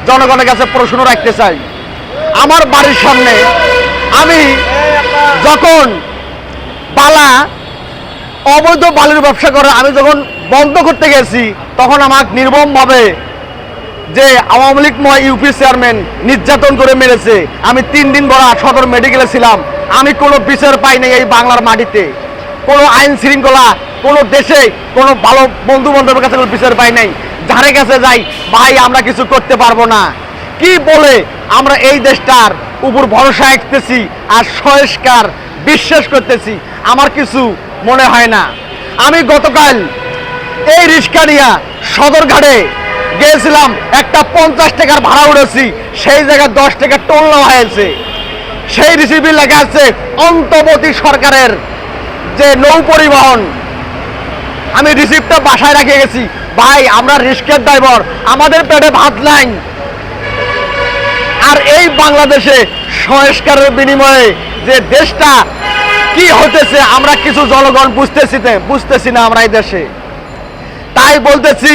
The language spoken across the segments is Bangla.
জনগণের কাছে প্রশ্ন রাখতে চাই। আমার বাড়ির সামনে আমি যখন অবৈধ বালির ব্যবসা করে আমি যখন বন্ধ করতে গেছি, তখন আমাকে নির্মমভাবে যে আওয়ামী লীগ ইউপি চেয়ারম্যান নির্যাতন করে মেরেছে। আমি 3 দিন বড় সদর মেডিকেলে ছিলাম। আমি কোনো বিচার পাইনি এই বাংলার মাটিতে। কোনো আইন শৃঙ্খলা কোনো দেশে কোনো ভালো বন্ধু বান্ধবের কাছে কোনো বিচার পাই নাই। যারে কাছে যাই, ভাই আমরা কিছু করতে পারবো না কি বলে আমরা এই দেশটার উপর ভরসা রাখতেছি আর সংস্কার বিশ্বাস করতেছি। আমার কিছু মনে হয় না। আমি গতকাল এই রিক্সা নিয়ে সদরঘাটে গিয়েছিলাম, একটা 50 টাকার ভাড়া উঠেছি, সেই জায়গায় 10 টাকা টোল নেওয়া হয়েছে। সেই রিসিভে লেখা আছে অন্তর্বর্তী সরকারের যে নৌ পরিবহন। আমি রিসিপ্টটা বাসায় রেখে গেছি। ভাই আমরা রিক্সার ড্রাইভার, আমাদের পেটে ভাত নাই। আর এই বাংলাদেশে সংস্কারের বিনিময়ে যে দেশটা কি হতেছে আমরা কিছু জনগণ বুঝতেছি না আমরা এই দেশে। তাই বলতেছি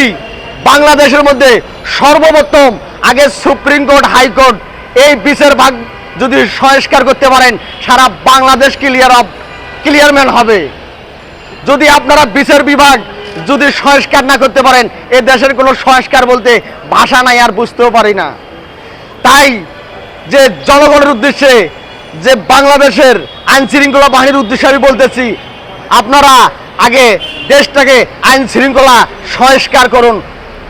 বাংলাদেশের মধ্যে সর্বপ্রথম আগে সুপ্রিম কোর্ট হাইকোর্ট এই বিচার ভাগ যদি সংস্কার করতে পারেন, সারা বাংলাদেশ ক্লিয়ারম্যান হবে। যদি আপনারা বিচার বিভাগ যদি সংস্কার না করতে পারেন, এই দেশের কোনো সংস্কার বলতে ভাষা নাই, আর বুঝতেও পারি না। তাই যে জনগণের উদ্দেশ্যে যে বাংলাদেশের আইন শৃঙ্খলা বাহিনীর উদ্দেশ্যে আমি বলতেছি, আপনারা আগে দেশটাকে আইন শৃঙ্খলা সংস্কার করুন,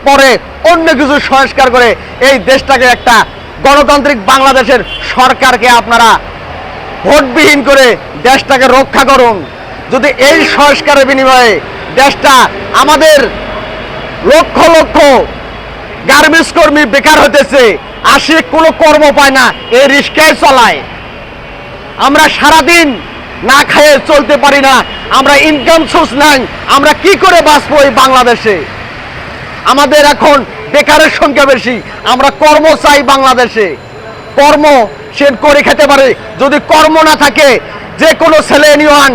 পরে অন্য কিছু সংস্কার করে এই দেশটাকে একটা গণতান্ত্রিক বাংলাদেশের সরকারকে আপনারা ভোটবিহীন করে দেশটাকে রক্ষা করুন। যদি এই সংস্কারের বিনিময়ে দেশটা আমাদের লক্ষ লক্ষ গার্মেন্টস কর্মী বেকার হতেছে, আসে কোনো কর্ম পায় না, এই রিক্সায় চলায়, আমরা সারাদিন না খেয়ে চলতে পারি না, আমরা ইনকাম সোর্স নাই, আমরা কি করে বাঁচবো এই বাংলাদেশে? আমাদের এখন বেকারের সংখ্যা বেশি, আমরা কর্ম চাই বাংলাদেশে। কর্ম সে করে খেতে পারে। যদি কর্ম না থাকে, যে কোনো ছেলে নিওয়ান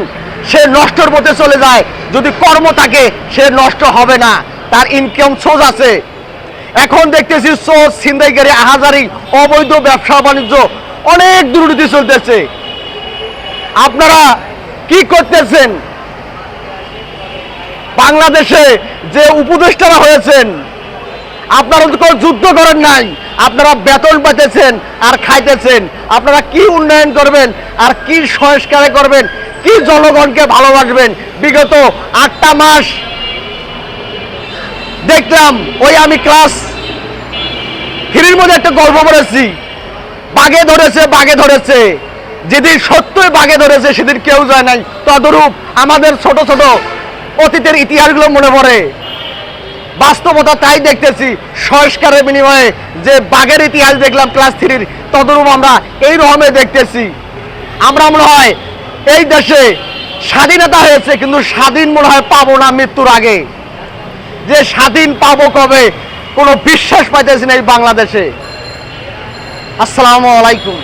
সে নষ্টর পথে চলে যায়। যদি কর্ম থাকে সে নষ্ট হবে না, তার ইনকাম সোর্স আছে। এখন দেখতেছি চোর ছিনতাইকারী আহাজারি অবৈধ ব্যবসা বাণিজ্য অনেক দুর্নীতি চলতেছে। আপনারা কি করতেছেন? বাংলাদেশে যে উপদেষ্টারা হয়েছেন, আপনারা তো কোনো যুদ্ধ করেন নাই, আপনারা বেতন পাইতেছেন আর খাইতেছেন। আপনারা কি উন্নয়ন করবেন আর কি সংস্কার করবেন, কি জনগণকে ভালোবাসবেন? বিগত 8টা মাস দেখলাম, ওই আমি ক্লাস 3-র মধ্যে একটা গল্প পড়েছি, বাঘে ধরেছে। যেদিন সত্যই বাঘে ধরেছে সেদিন কেউ যায় নাই। তদরূপ আমাদের ছোট ছোট অতীতের ইতিহাসগুলো মনে পড়ে। বাস্তবতা তাই দেখতেছি, সংস্কারের বিনিময়ে যে বাঘের ইতিহাস দেখলাম ক্লাস 3-র, তদরূপ আমরা এই রকমে দেখতেছি। আমরা মনে হয় এই দেশে স্বাধীনতা হয়েছে, কিন্তু স্বাধীন মনে হয় পাবো না মৃত্যুর আগে। যে স্বাধীন পাবো কবে, কোনো বিশ্বাস পাইতেছি না এই বাংলাদেশে। আসসালামু আলাইকুম।